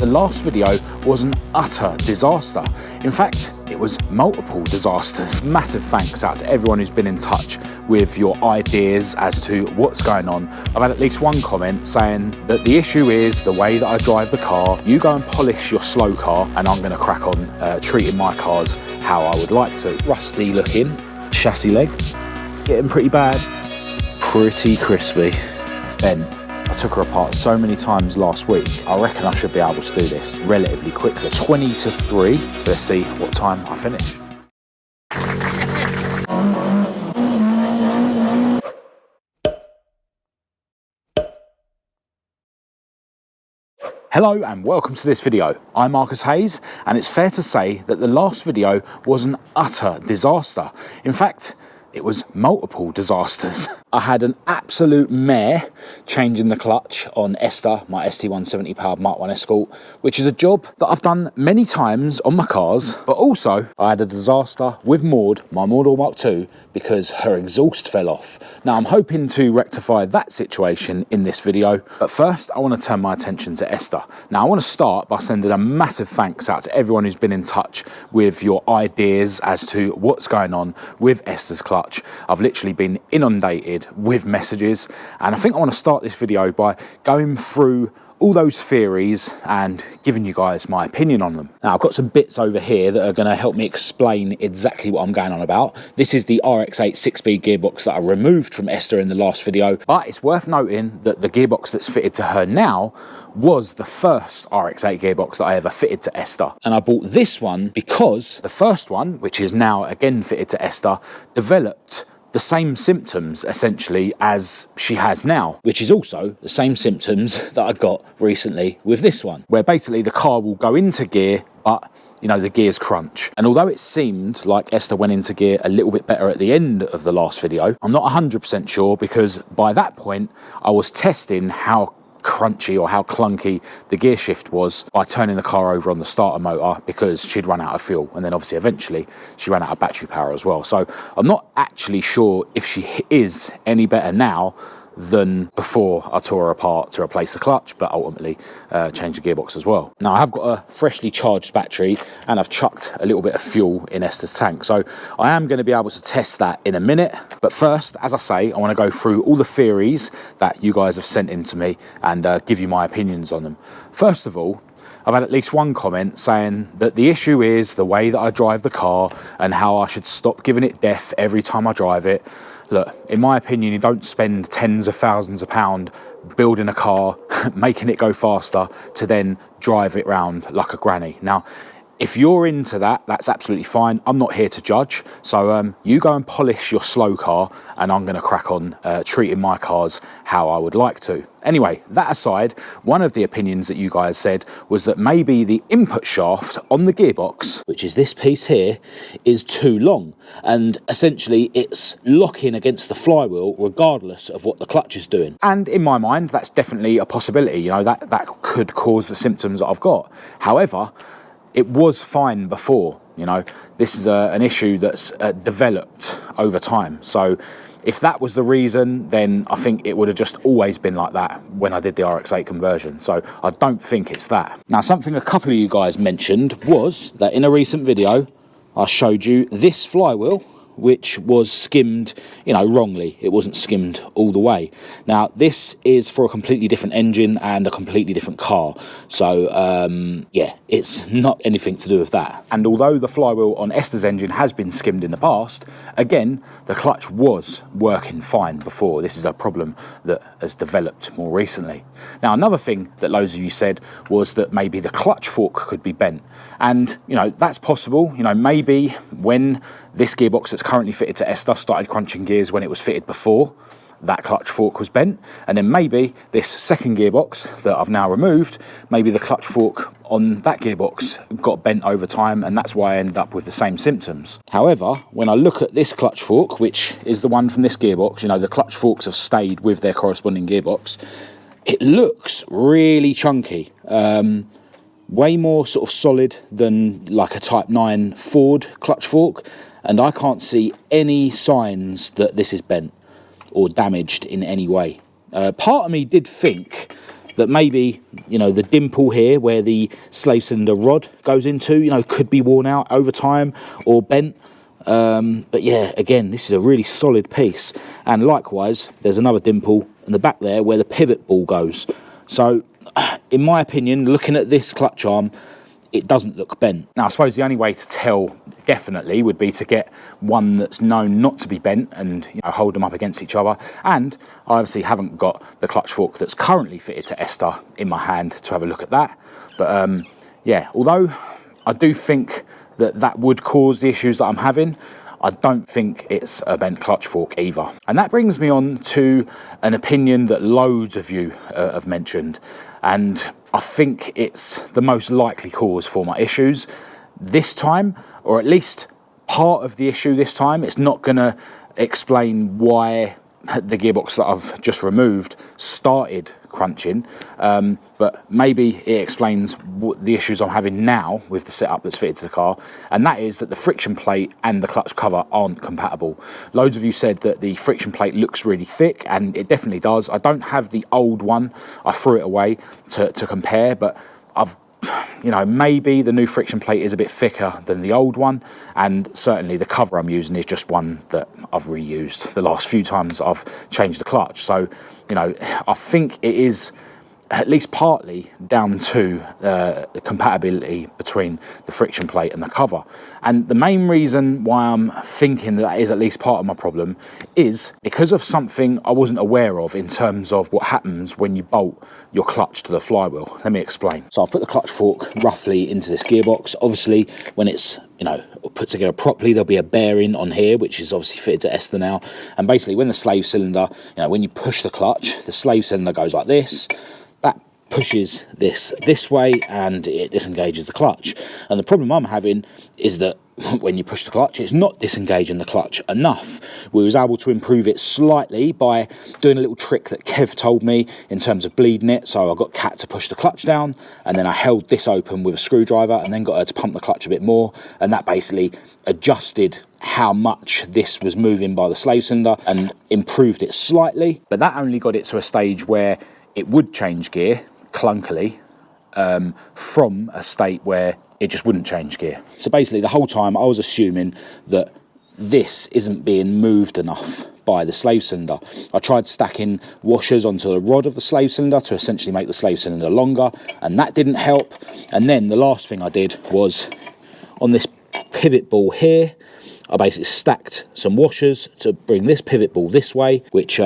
The last video was an utter disaster. In fact, it was multiple disasters. Massive thanks out to everyone who's been in touch with your ideas as to what's going on. I've had at least one comment saying that the issue is the way that I drive the car. You go and polish your slow car and I'm going to crack on treating my cars how I would like to. Rusty looking chassis leg, getting pretty bad, pretty crispy, bent. I took her apart so many times last week. I reckon I should be able to do this relatively quickly. 20 to 3, so let's see what time I finish. Hello and welcome to this video. I'm Marcus Hayes, and it's fair to say that the last video was an utter disaster. In fact, it was multiple disasters. I had an absolute mare changing the clutch on Esther, my ST170 Mk1 Escort, which is a job that I've done many times on my cars, but also I had a disaster with Maud, my Maud Mark II, because her exhaust fell off. Now I'm hoping to rectify that situation in this video, but first I want to turn my attention to Esther. Now I want to start by sending a massive thanks out to everyone who's been in touch with your ideas as to what's going on with Esther's clutch. I've literally been inundated with messages, and I think I want to start this video by going through all those theories and giving you guys my opinion on them. Now I've got some bits over here that are going to help me explain exactly what I'm going on about. This is the RX-8 6-speed gearbox that I removed from Esther in the last video, but it's worth noting that the gearbox that's fitted to her now was the first RX-8 gearbox that I ever fitted to Esther. And I bought this one because the first one, which is now again fitted to Esther, developed the same symptoms essentially as she has now, which is also the same symptoms that I got recently with this one, where basically the car will go into gear, but you know, the gears crunch. And although it seemed like Esther went into gear a little bit better at the end of the last video, I'm not 100% sure, because by that point I was testing how crunchy or how clunky the gear shift was by turning the car over on the starter motor, because she'd run out of fuel, and then obviously eventually she ran out of battery power as well. So I'm not actually sure if she is any better now than before I tore her apart to replace the clutch, but ultimately changed the gearbox as well. Now I have got a freshly charged battery and I've chucked a little bit of fuel in Esther's tank, so I am going to be able to test that in a minute. But first, as I say, I want to go through all the theories that you guys have sent in to me and give you my opinions on them. First of all, I've had at least one comment saying that the issue is the way that I drive the car and how I should stop giving it death every time I drive it. Look, in my opinion, you don't spend tens of thousands of pounds building a car, making it go faster, to then drive it round like a granny. Now, if you're into that, that's absolutely fine. I'm not here to judge. So you go and polish your slow car, and I'm going to crack on treating my cars how I would like to. Anyway, that aside, one of the opinions that you guys said was that maybe the input shaft on the gearbox, which is this piece here, is too long. And essentially it's locking against the flywheel regardless of what the clutch is doing. And in my mind, that's definitely a possibility. You know, that could cause the symptoms that I've got. However, it was fine before. You know, this is an issue that's developed over time. So if that was the reason, then I think it would have just always been like that when I did the RX-8 conversion. So I don't think it's that. Now, something a couple of you guys mentioned was that in a recent video, I showed you this flywheel, which was skimmed, you know, wrongly. It wasn't skimmed all the way. Now, this is for a completely different engine and a completely different car. So, yeah, it's not anything to do with that. And although the flywheel on Esther's engine has been skimmed in the past, again, the clutch was working fine before. This is a problem that has developed more recently. Now, another thing that loads of you said was that maybe the clutch fork could be bent. And, you know, that's possible. You know, maybe when this gearbox that's currently fitted to Esther started crunching gears when it was fitted before, that clutch fork was bent. And then maybe this second gearbox that I've now removed, maybe the clutch fork on that gearbox got bent over time, and that's why I ended up with the same symptoms. However, when I look at this clutch fork, which is the one from this gearbox, you know, the clutch forks have stayed with their corresponding gearbox, it looks really chunky. Way more sort of solid than like a Type 9 Ford clutch fork, and I can't see any signs that this is bent or damaged in any way. Part of me did think that maybe, you know, the dimple here where the slave cylinder rod goes into, you know, could be worn out over time or bent. But yeah, again, this is a really solid piece. And likewise, there's another dimple in the back there where the pivot ball goes. So in my opinion, looking at this clutch arm, it doesn't look bent. Now, I suppose the only way to tell definitely would be to get one that's known not to be bent and, you know, hold them up against each other. And I obviously haven't got the clutch fork that's currently fitted to Esther in my hand to have a look at that. But yeah, although I do think that that would cause the issues that I'm having, I don't think it's a bent clutch fork either. And that brings me on to an opinion that loads of you have mentioned. And I think it's the most likely cause for my issues this time, or at least part of the issue this time. It's not going to explain why the gearbox that I've just removed started crunching, but maybe it explains what the issues I'm having now with the setup that's fitted to the car, and that is that the friction plate and the clutch cover aren't compatible. Loads of you said that the friction plate looks really thick, and it definitely does. I don't have the old one, I threw it away to compare, but you know, maybe the new friction plate is a bit thicker than the old one, and certainly the cover I'm using is just one that I've reused the last few times I've changed the clutch. So, you know, I think it is at least partly down to the compatibility between the friction plate and the cover. And the main reason why I'm thinking that is at least part of my problem is because of something I wasn't aware of in terms of what happens when you bolt your clutch to the flywheel. Let me explain. So I've put the clutch fork roughly into this gearbox. Obviously, when it's, you know, put together properly, there'll be a bearing on here, which is obviously fitted to Esther now. And basically, when the slave cylinder, you know, when you push the clutch, the slave cylinder goes like this. That pushes this way and it disengages the clutch. And the problem I'm having is that when you push the clutch, it's not disengaging the clutch enough. We was able to improve it slightly by doing a little trick that Kev told me in terms of bleeding it. So I got Kat to push the clutch down, and then I held this open with a screwdriver and then got her to pump the clutch a bit more, and that basically adjusted how much this was moving by the slave cylinder and improved it slightly. But that only got it to a stage where it would change gear clunkily from a state where it just wouldn't change gear. So basically the whole time I was assuming that this isn't being moved enough by the slave cylinder. I tried stacking washers onto the rod of the slave cylinder to essentially make the slave cylinder longer, and that didn't help. And then the last thing I did was on this pivot ball here, I basically stacked some washers to bring this pivot ball this way, which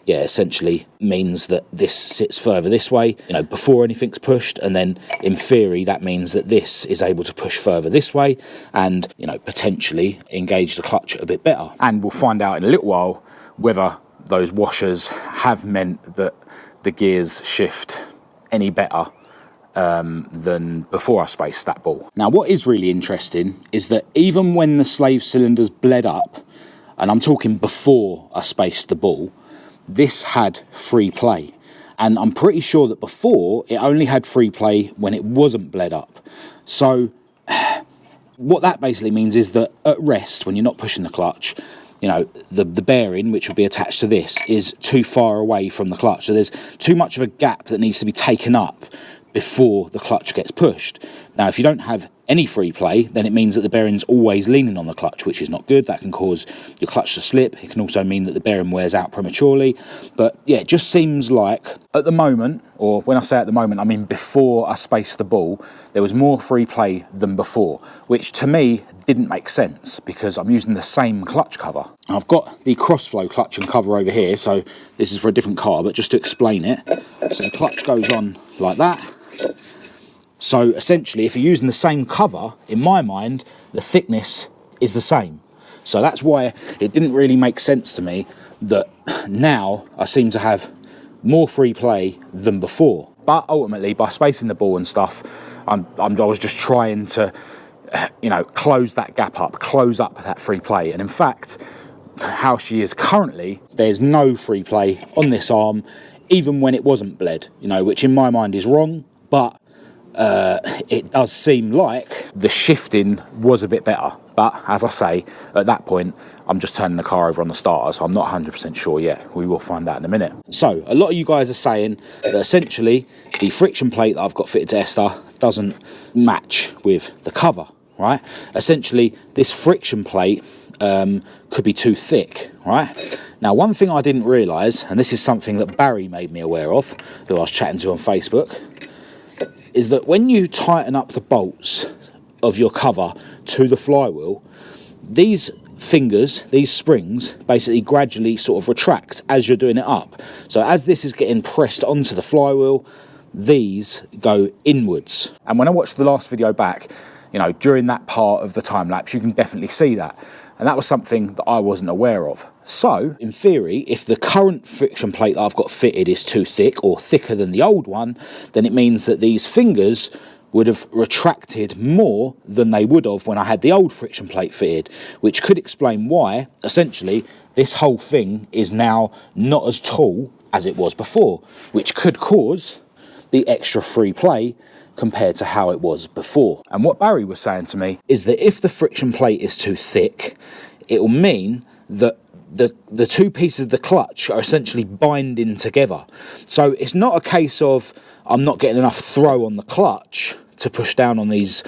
yeah, essentially means that this sits further this way, you know, before anything's pushed, and then in theory that means that this is able to push further this way and, you know, potentially engage the clutch a bit better. And we'll find out in a little while whether those washers have meant that the gears shift any better than before I spaced that ball. Now, what is really interesting is that even when the slave cylinder's bled up, and I'm talking before I spaced the ball, this had free play. And I'm pretty sure that before it only had free play when it wasn't bled up. So what that basically means is that at rest, when you're not pushing the clutch, you know, the bearing, which would be attached to this, is too far away from the clutch. So there's too much of a gap that needs to be taken up before the clutch gets pushed. Now, if you don't have any free play, then it means that the bearing's always leaning on the clutch, which is not good. That can cause your clutch to slip. It can also mean that the bearing wears out prematurely. But yeah, it just seems like at the moment, or when I say at the moment, I mean before I spaced the ball, there was more free play than before, which to me didn't make sense because I'm using the same clutch cover. I've got the crossflow clutch and cover over here, so this is for a different car, but just to explain it. So the clutch goes on like that. So essentially, if you're using the same cover, in my mind, the thickness is the same. So that's why it didn't really make sense to me that now I seem to have more free play than before. But ultimately, by spacing the ball and stuff, I was just trying to, you know, close that gap up, close up that free play. And in fact, how she is currently, there's no free play on this arm, even when it wasn't bled, you know, which in my mind is wrong, but it does seem like the shifting was a bit better. But as I say, at that point, I'm just turning the car over on the starter, so I'm not 100% sure yet. We will find out in a minute. So a lot of you guys are saying that essentially the friction plate that I've got fitted to Esther doesn't match with the cover, right? Essentially, this friction plate could be too thick, right? Now, one thing I didn't realise, and this is something that Barry made me aware of, who I was chatting to on Facebook, is that when you tighten up the bolts of your cover to the flywheel, these fingers, these springs, basically gradually sort of retract as you're doing it up. So as this is getting pressed onto the flywheel, these go inwards. And when I watched the last video back, you know, during that part of the time lapse, you can definitely see that. And that was something that I wasn't aware of. So, in theory, if the current friction plate that I've got fitted is too thick or thicker than the old one, then it means that these fingers would have retracted more than they would have when I had the old friction plate fitted, which could explain why, essentially, this whole thing is now not as tall as it was before, which could cause the extra free play compared to how it was before. And what Barry was saying to me is that if the friction plate is too thick, it will mean that the two pieces of the clutch are essentially binding together. So it's not a case of I'm not getting enough throw on the clutch to push down on these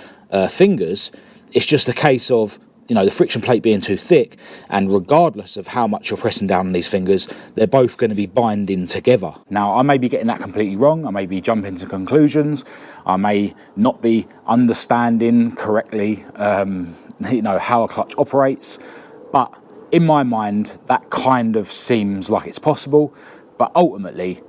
fingers. It's just a case of, you know, the friction plate being too thick, and regardless of how much you're pressing down on these fingers, they're both going to be binding together. Now, I may be getting that completely wrong. I may be jumping to conclusions. I may not be understanding correctly, you know, how a clutch operates. But in my mind, that kind of seems like it's possible. But ultimately,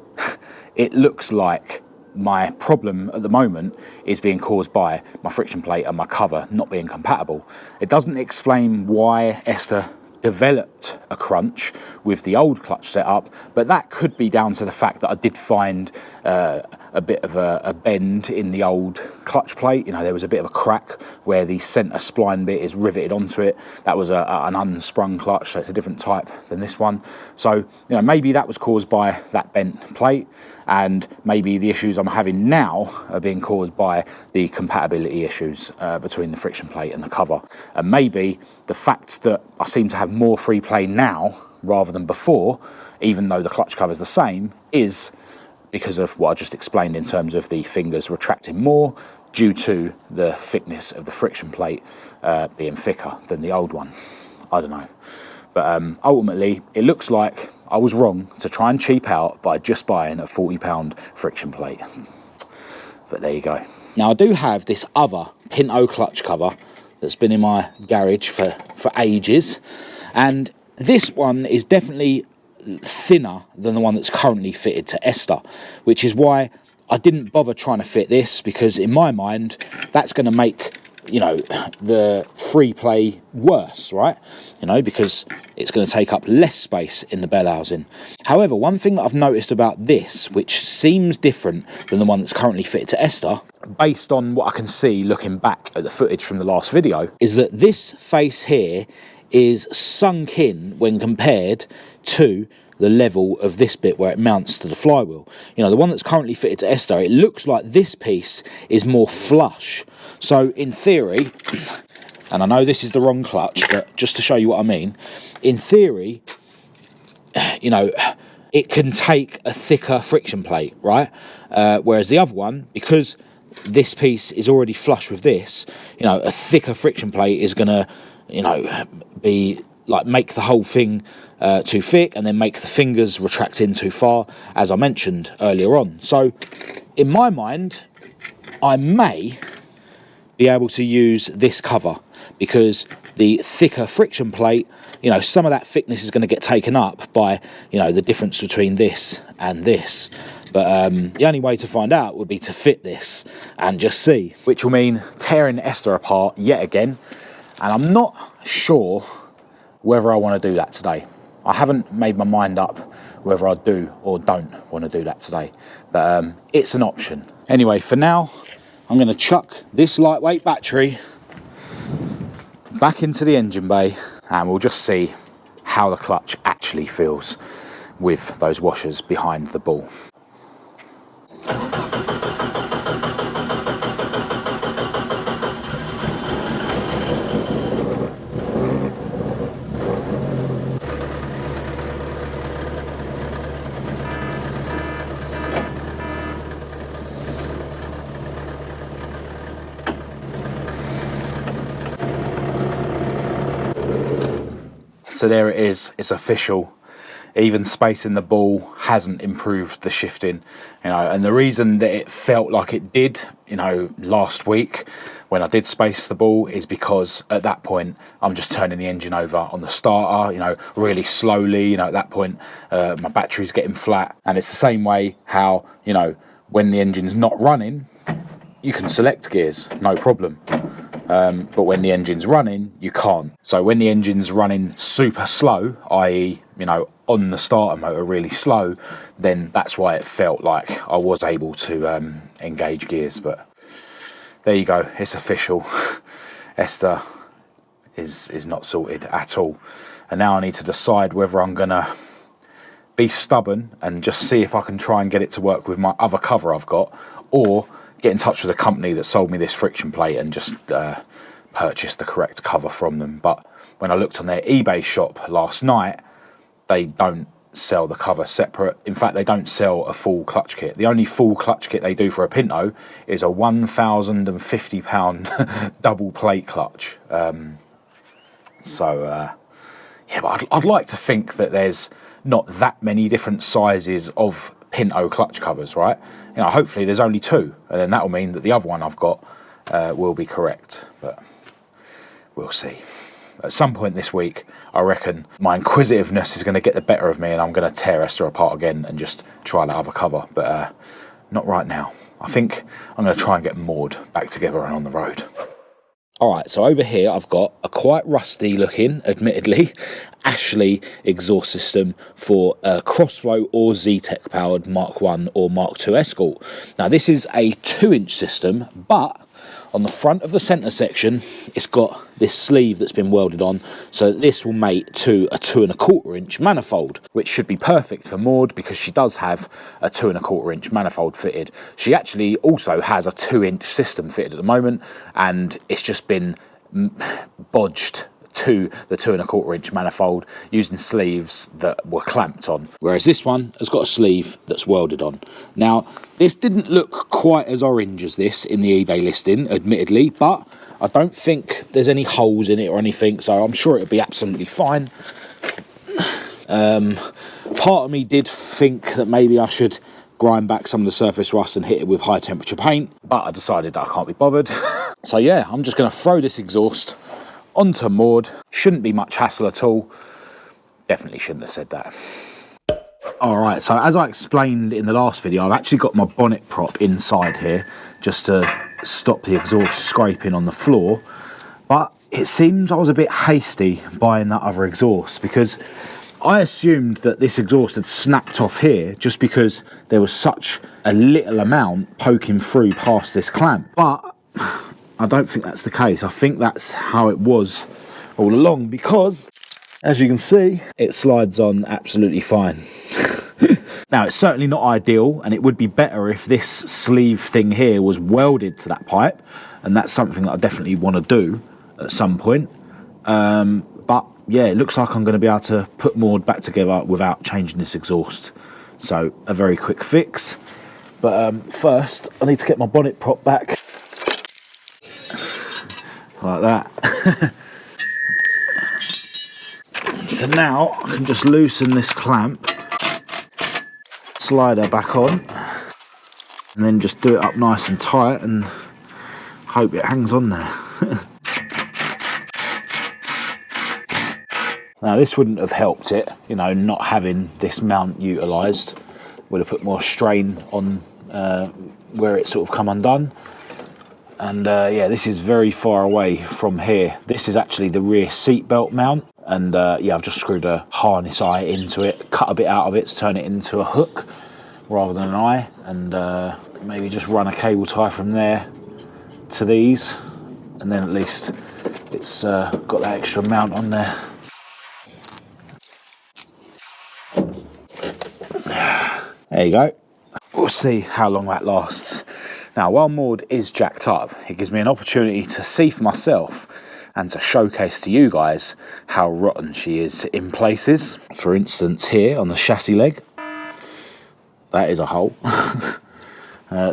it looks like my problem at the moment is being caused by my friction plate and my cover not being compatible. It doesn't explain why Esther developed a crunch with the old clutch setup, but that could be down to the fact that I did find a bit of a bend in the old clutch plate. You know, there was a bit of a crack where the centre spline bit is riveted onto it. That was an unsprung clutch, so it's a different type than this one. So, you know, maybe that was caused by that bent plate, and maybe the issues I'm having now are being caused by the compatibility issues between the friction plate and the cover. And maybe the fact that I seem to have more free play now rather than before, even though the clutch cover is the same, is because of what I just explained in terms of the fingers retracting more due to the thickness of the friction plate being thicker than the old one. I don't know. But ultimately, it looks like I was wrong to try and cheap out by just buying a £40 friction plate. But there you go. Now, I do have this other Pinto clutch cover that's been in my garage for ages. And this one is definitely thinner than the one that's currently fitted to Esther, which is why I didn't bother trying to fit this, because in my mind, that's going to make, you know, the free play worse, right? You know, because it's going to take up less space in the bell housing. However, one thing that I've noticed about this, which seems different than the one that's currently fitted to Esther, based on what I can see looking back at the footage from the last video, is that this face here is sunk in when compared to the level of this bit where it mounts to the flywheel. You know, the one that's currently fitted to Esther, it looks like this piece is more flush. So in theory, and I know this is the wrong clutch, but just to show you what I mean, in theory, you know, it can take a thicker friction plate, right? Whereas the other one, because this piece is already flush with this, you know, a thicker friction plate is going to, you know, be like make the whole thing too thick, and then make the fingers retract in too far, as I mentioned earlier on. So in my mind, I may be able to use this cover, because the thicker friction plate, you know, some of that thickness is going to get taken up by, you know, the difference between this and this. But the only way to find out would be to fit this and just see, which will mean tearing Esther apart yet again. And I'm not sure whether I want to do that today. I haven't made my mind up whether I do or don't want to do that today, but it's an option. Anyway, for now, I'm going to chuck this lightweight battery back into the engine bay, and we'll just see how the clutch actually feels with those washers behind the ball. So there it is, it's official. Even spacing the ball hasn't improved the shifting, you know, and the reason that it felt like it did, you know, last week when I did space the ball is because at that point I'm just turning the engine over on the starter, you know, really slowly, you know, at that point my battery's getting flat. And it's the same way how, you know, when the engine's not running, you can select gears, no problem. But when the engine's running, you can't. So when the engine's running super slow, i.e., you know, on the starter motor really slow, then that's why it felt like I was able to engage gears. But there you go, it's official. Esther is not sorted at all. And now I need to decide whether I'm gonna be stubborn and just see if I can try and get it to work with my other cover I've got, or get in touch with the company that sold me this friction plate and just purchase the correct cover from them. But when I looked on their eBay shop last night, they don't sell the cover separate. In fact, they don't sell a full clutch kit. The only full clutch kit they do for a Pinto is a £1,050 double plate clutch. Yeah, but I'd like to think that there's not that many different sizes of Pinto clutch covers, right? You know, hopefully there's only two, and then that'll mean that the other one I've got will be correct, but we'll see. At some point this week, I reckon my inquisitiveness is going to get the better of me and I'm going to tear Esther apart again and just try that other cover, but not right now. I think I'm going to try and get Maud back together and on the road. Alright, so over here I've got a quite rusty looking, admittedly, Ashley exhaust system for a Crossflow or Zetec powered Mark 1 or Mark 2 Escort. Now this is a 2-inch system, but on the front of the centre section it's got this sleeve that's been welded on, so this will mate to a 2¼ inch manifold, which should be perfect for Maud because she does have a 2¼ inch manifold fitted. She actually also has a 2-inch system fitted at the moment, and it's just been bodged to the 2¼ inch manifold using sleeves that were clamped on, whereas this one has got a sleeve that's welded on. Now this didn't look quite as orange as this in the eBay listing, admittedly, but I don't think there's any holes in it or anything, so I'm sure it'll be absolutely fine. Part of me did think that maybe I should grind back some of the surface rust and hit it with high temperature paint, but I decided that I can't be bothered. So yeah, I'm just going to throw this exhaust onto Maud. Shouldn't be much hassle at all. Definitely shouldn't have said that. Alright, so as I explained in the last video, I've actually got my bonnet prop inside here just to stop the exhaust scraping on the floor, but it seems I was a bit hasty buying that other exhaust because I assumed that this exhaust had snapped off here just because there was such a little amount poking through past this clamp, but I don't think that's the case. I think that's how it was all along because, as you can see, it slides on absolutely fine. Now, it's certainly not ideal, and it would be better if this sleeve thing here was welded to that pipe, and that's something that I definitely want to do at some point. But yeah, it looks like I'm going to be able to put Maud back together without changing this exhaust. So, a very quick fix. But first, I need to get my bonnet prop back. Like that. So now I can just loosen this clamp, slide her back on, and then just do it up nice and tight and hope it hangs on there. Now this wouldn't have helped it, you know, not having this mount utilised would have put more strain on where it sort of come undone. And yeah, this is very far away from here. This is actually the rear seat belt mount, and yeah, I've just screwed a harness eye into it, cut a bit out of it to turn it into a hook rather than an eye, and maybe just run a cable tie from there to these, and then at least it's got that extra mount on there. There you go. We'll see how long that lasts. Now, while Maud is jacked up, it gives me an opportunity to see for myself and to showcase to you guys how rotten she is in places. For instance, here on the chassis leg, that is a hole.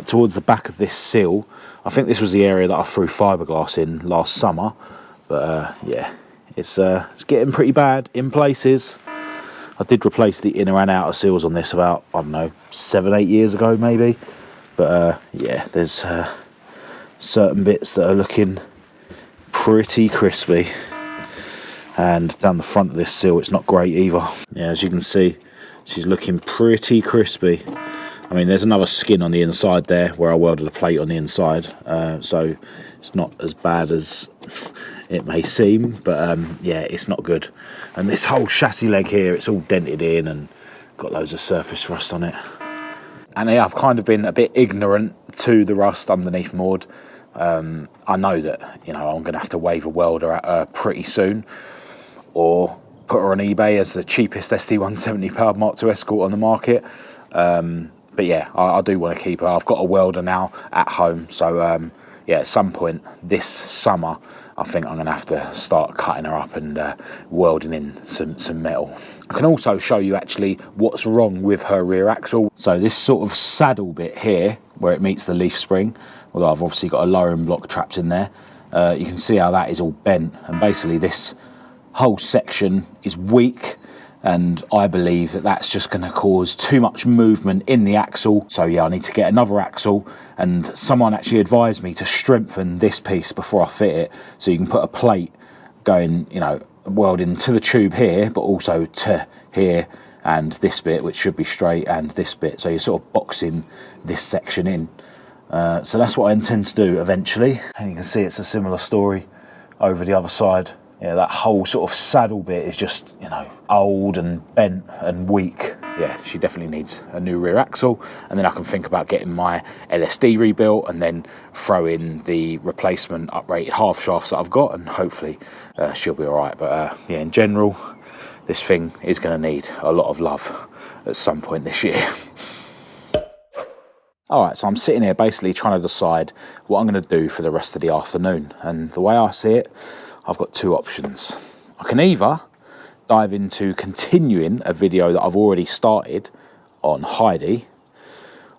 Towards the back of this sill, I think this was the area that I threw fiberglass in last summer, but yeah, It's getting pretty bad in places. I did replace the inner and outer seals on this about, I don't know, 7-8 years ago maybe. But yeah, there's certain bits that are looking pretty crispy. And down the front of this seal, it's not great either. Yeah, as you can see, she's looking pretty crispy. I mean, there's another skin on the inside there where I welded a plate on the inside. So it's not as bad as it may seem, but yeah, it's not good. And this whole chassis leg here, it's all dented in and got loads of surface rust on it. And yeah, I've kind of been a bit ignorant to the rust underneath moored. I know that, you know, I'm going to have to wave a welder at her pretty soon, or put her on eBay as the cheapest ST170 Mk1 Escort on the market. But yeah, I do want to keep her. I've got a welder now at home, so yeah, at some point this summer, I think I'm going to have to start cutting her up and welding in some metal. I can also show you actually what's wrong with her rear axle. So this sort of saddle bit here, where it meets the leaf spring, although I've obviously got a lowering block trapped in there, you can see how that is all bent, and basically this whole section is weak, and I believe that that's just going to cause too much movement in the axle. So yeah, I need to get another axle, and someone actually advised me to strengthen this piece before I fit it, so you can put a plate going, you know, welding to the tube here, but also to here and this bit, which should be straight, and this bit, so you're sort of boxing this section in. So that's what I intend to do eventually. And you can see it's a similar story over the other side. Yeah, that whole sort of saddle bit is just, you know, old and bent and weak. Yeah, she definitely needs a new rear axle, and then I can think about getting my LSD rebuilt and then throw in the replacement uprated half shafts that I've got, and hopefully she'll be all right. But yeah, in general, this thing is going to need a lot of love at some point this year. Alright, so I'm sitting here basically trying to decide what I'm going to do for the rest of the afternoon, and the way I see it, I've got two options. I can either dive into continuing a video that I've already started on Heidi,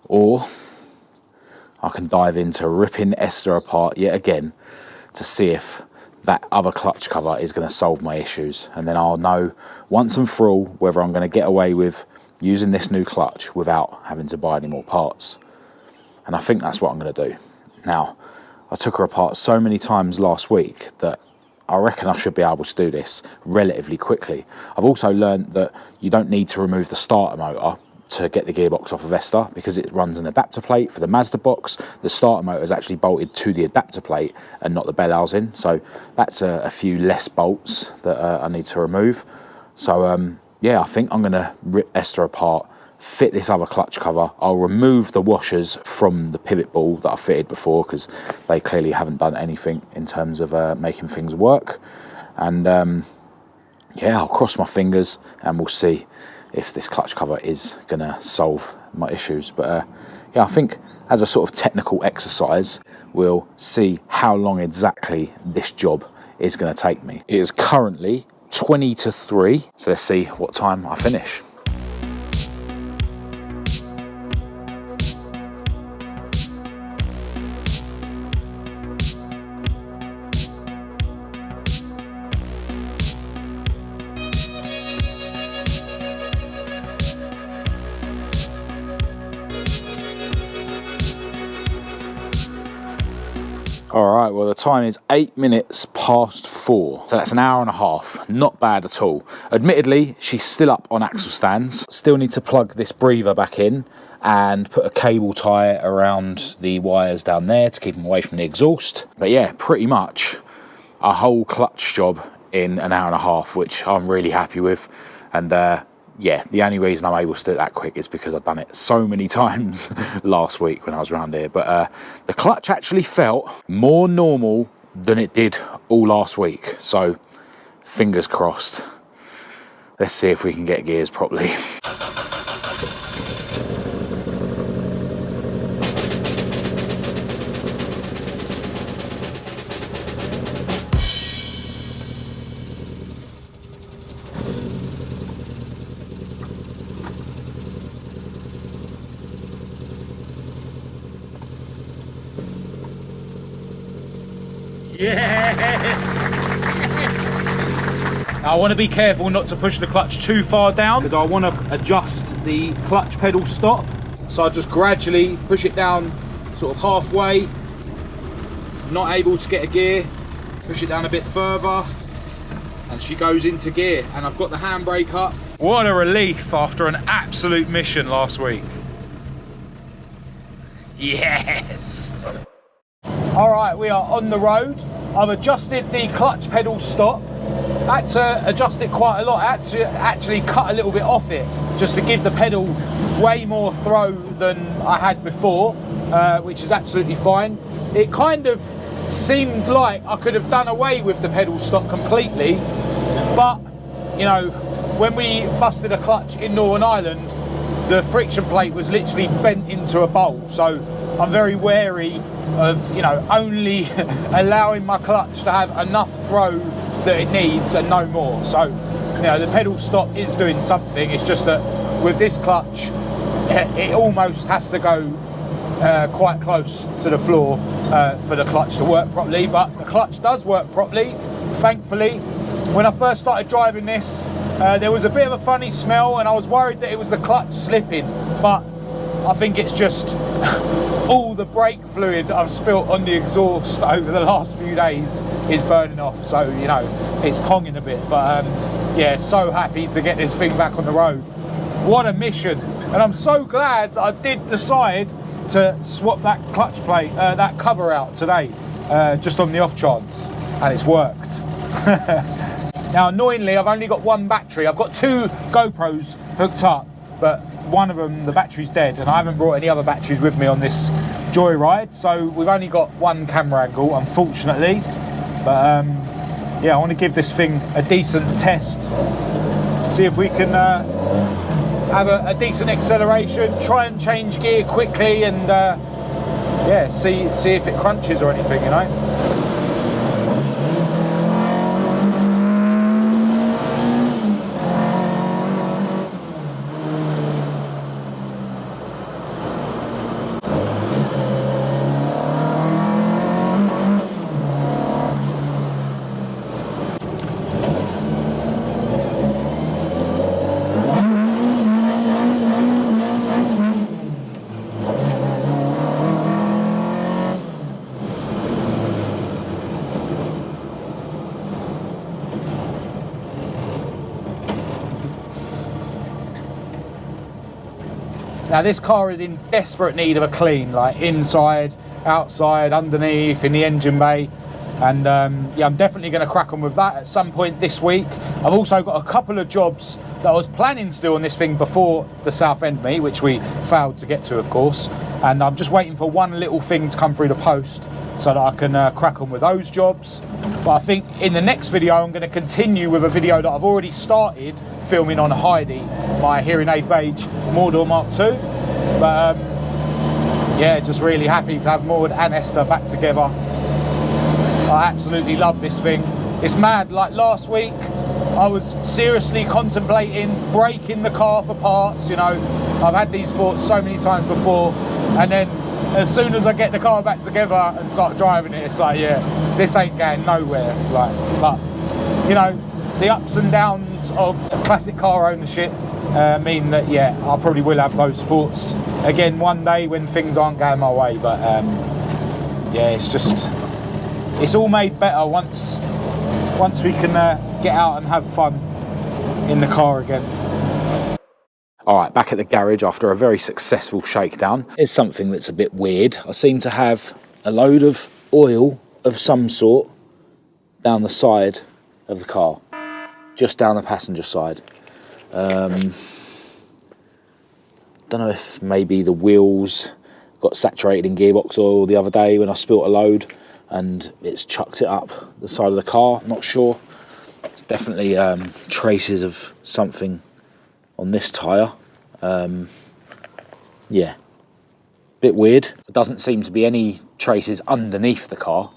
or I can dive into ripping Esther apart yet again to see if that other clutch cover is going to solve my issues, and then I'll know once and for all whether I'm going to get away with using this new clutch without having to buy any more parts. And I think that's what I'm going to do. Now, I took her apart so many times last week that I reckon I should be able to do this relatively quickly. I've also learned that you don't need to remove the starter motor to get the gearbox off of Esther, because it runs an adapter plate for the Mazda box. The starter motor is actually bolted to the adapter plate and not the bell housing. So that's a few less bolts that I need to remove. So yeah, I think I'm going to rip Esther apart, fit this other clutch cover. I'll remove the washers from the pivot ball that I fitted before, because they clearly haven't done anything in terms of making things work. And yeah, I'll cross my fingers and we'll see if this clutch cover is going to solve my issues. But yeah, I think as a sort of technical exercise, we'll see how long exactly this job is going to take me. It is currently 20 to 3, so let's see what time I finish. All right, well, the time is 8 minutes past 4. So that's an hour and a half. Not bad at all. Admittedly, she's still up on axle stands. Still need to plug this breather back in and put a cable tie around the wires down there to keep them away from the exhaust. But yeah, pretty much a whole clutch job in an hour and a half, which I'm really happy with. And yeah, the only reason I'm able to do it that quick is because I've done it so many times last week when I was around here. But the clutch actually felt more normal than it did all last week. So fingers crossed. Let's see if we can get gears properly. Yes! Now, I want to be careful not to push the clutch too far down because I want to adjust the clutch pedal stop. So I just gradually push it down sort of halfway. Not able to get a gear, push it down a bit further and she goes into gear, and I've got the handbrake up. What a relief after an absolute mission last week. Yes! All right, we are on the road. I've adjusted the clutch pedal stop. I had to adjust it quite a lot. I had to actually cut a little bit off it just to give the pedal way more throw than I had before, which is absolutely fine. It kind of seemed like I could have done away with the pedal stop completely, but you know, when we busted a clutch in Northern Ireland, the friction plate was literally bent into a bowl, so I'm very wary of, you know, only allowing my clutch to have enough throw that it needs and no more. So, you know, the pedal stop is doing something. It's just that with this clutch, it almost has to go quite close to the floor for the clutch to work properly, but the clutch does work properly, thankfully. When I first started driving this, there was a bit of a funny smell and I was worried that it was the clutch slipping, but I think it's just all the brake fluid I've spilt on the exhaust over the last few days is burning off, so you know, it's ponging a bit. But yeah, so happy to get this thing back on the road. What a mission, and I'm so glad that I did decide to swap that clutch plate, that cover out today, just on the off chance, and it's worked. Now, annoyingly, I've only got one battery. I've got two GoPros hooked up, but one of them, the battery's dead, and I haven't brought any other batteries with me on this joyride, so we've only got one camera angle, unfortunately. But yeah, I want to give this thing a decent test, see if we can have a decent acceleration, try and change gear quickly, and yeah, see if it crunches or anything, you know. Now this car is in desperate need of a clean, like inside, outside, underneath, in the engine bay, and yeah, I'm definitely going to crack on with that at some point this week. I've also got a couple of jobs that I was planning to do on this thing before the Southend meet, which we failed to get to, of course, and I'm just waiting for one little thing to come through the post so that I can crack on with those jobs. But I think in the next video I'm going to continue with a video that I've already started filming on Heidi, my hearing aid beige Mordor Mark II. But yeah, just really happy to have Maud and Esther back together. I absolutely love this thing. It's mad, like last week I was seriously contemplating breaking the car for parts, you know. I've had these thoughts so many times before, and then as soon as I get the car back together and start driving it, it's like, yeah, this ain't going nowhere. Like, but you know, the ups and downs of classic car ownership mean that, yeah, I probably will have those thoughts again one day when things aren't going my way. But yeah, it's just, it's all made better once we can get out and have fun in the car again. All right, back at the garage after a very successful shakedown. It's something that's a bit weird. I seem to have a load of oil of some sort down the side of the car, just down the passenger side. Don't know if maybe the wheels got saturated in gearbox oil the other day when I spilt a load and it's chucked it up the side of the car. Not sure. It's definitely traces of something on this tyre. Yeah, bit weird. There doesn't seem to be any traces underneath the car.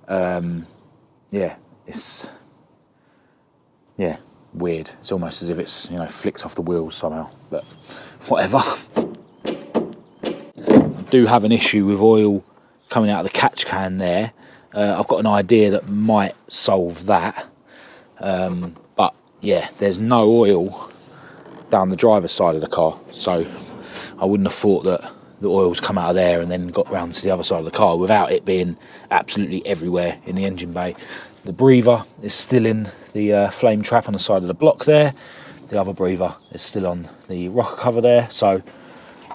Yeah, it's, yeah, weird. It's almost as if it's, you know, flicked off the wheels somehow, but whatever. I do have an issue with oil coming out of the catch can there, I've got an idea that might solve that. But yeah, there's no oil down the driver's side of the car, so I wouldn't have thought that the oil's come out of there and then got round to the other side of the car without it being absolutely everywhere in the engine bay. The breather is still in the flame trap on the side of the block there. The other breather is still on the rocker cover there. So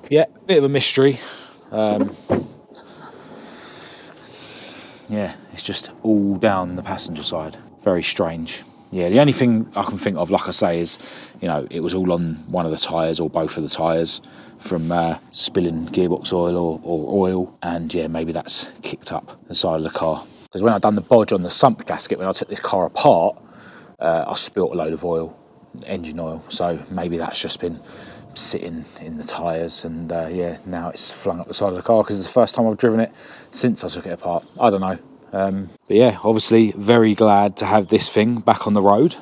yeah, bit of a mystery. Yeah, it's just all down the passenger side. Very strange. Yeah, the only thing I can think of, like I say, is, you know, it was all on one of the tyres or both of the tyres from spilling gearbox oil or oil, and yeah, maybe that's kicked up the side of the car. Because when I done the bodge on the sump gasket, when I took this car apart, I spilt a load of oil, engine oil, so maybe that's just been sitting in the tyres, and yeah, now it's flung up the side of the car because it's the first time I've driven it since I took it apart. I don't know. But yeah, obviously very glad to have this thing back on the road,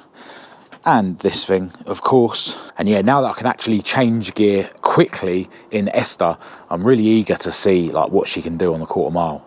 and this thing, of course. And yeah, now that I can actually change gear quickly in Esther, I'm really eager to see like what she can do on the quarter mile.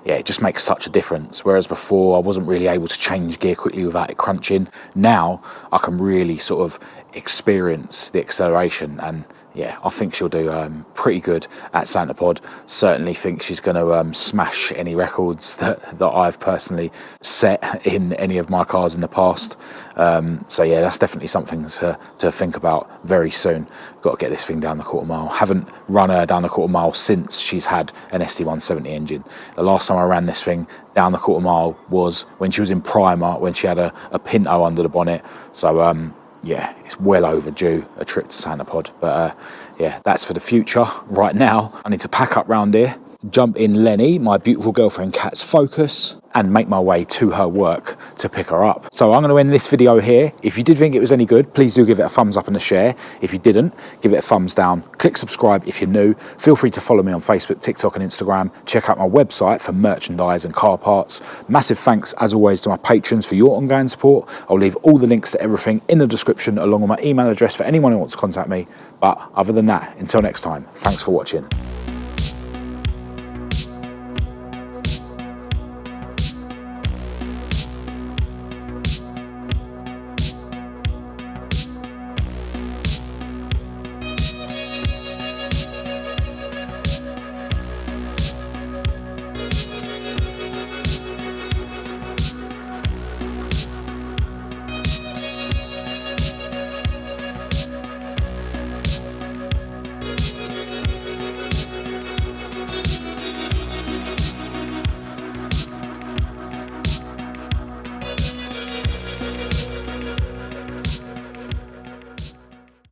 Yeah, it just makes such a difference. Whereas before I wasn't really able to change gear quickly without it crunching. Now I can really sort of experience the acceleration, and yeah, I think she'll do pretty good at Santa Pod. Certainly think she's going to smash any records that I've personally set in any of my cars in the past. So yeah, that's definitely something to think about very soon. Got to get this thing down the quarter mile. Haven't run her down the quarter mile since she's had an ST170 engine. The last time I ran this thing down the quarter mile was when she was in primer, when she had a Pinto under the bonnet. So yeah, it's well overdue, a trip to Santa Pod. But yeah, that's for the future. Right now, I need to pack up round here, jump in Lenny, my beautiful girlfriend Kat's Focus, and make my way to her work to pick her up. So I'm going to end this video here. If you did think it was any good, please do give it a thumbs up and a share. If you didn't, give it a thumbs down. Click subscribe if you're new. Feel free to follow me on Facebook, TikTok and Instagram. Check out my website for merchandise and car parts. Massive thanks as always to my patrons for your ongoing support. I'll leave all the links to everything in the description along with my email address for anyone who wants to contact me. But other than that, until next time, thanks for watching.